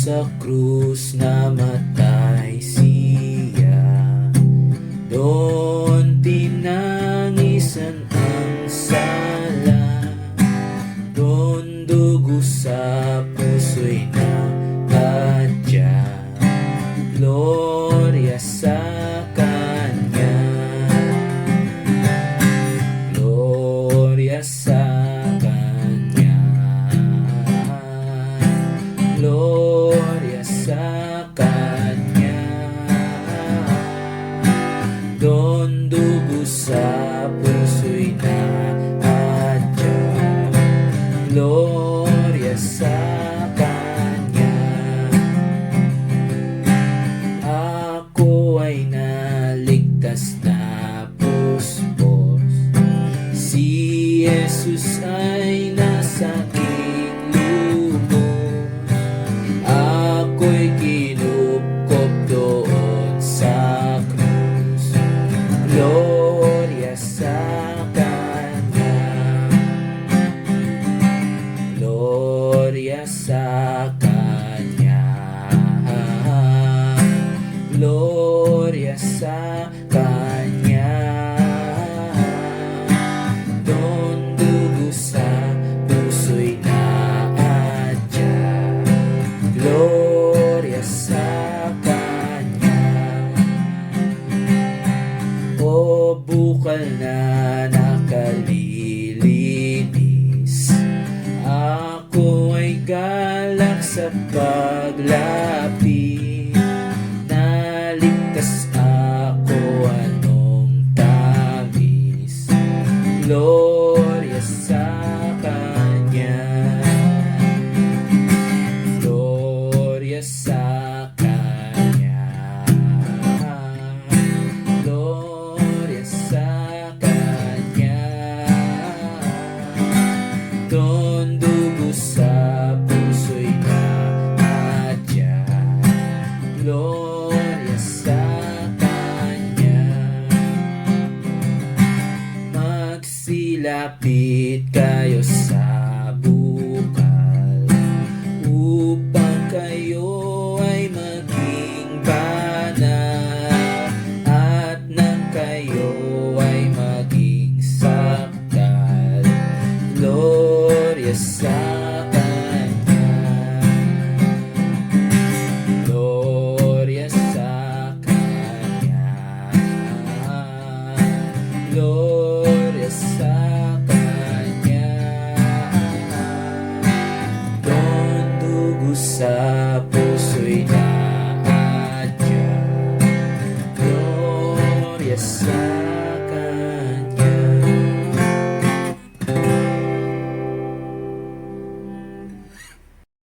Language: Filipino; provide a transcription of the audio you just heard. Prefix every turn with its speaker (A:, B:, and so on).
A: sa krus namatay siya. Doon tinangisan ang sala, doon dugo sa puso'y nakadya. Gloria sa Kanya, Gloria sa Kanya, Gloria sa Kanya. Doon dugo sa puso'y nakadya. Gloria sa Kanya. Ako ay naligtas na puspos, si Jesus ay nasa aking lubos. Ako'y kinupkop doon sa krus. Gloria sa Kanya, Gloria sa Kanya, Gloria sa Kanya. Doon dugo sa puso'y naadya. Gloria sa Kanya. O bukal na nakalilinis, ako ay galak sa paglapit. Naligtas ako, anong tamis. Gloria sa Kanya, Gloria sa Kanya, Gloria sa Kanya. Doon dugo sa puso'y nakadya. Gloria sa Kanya. Magsilapit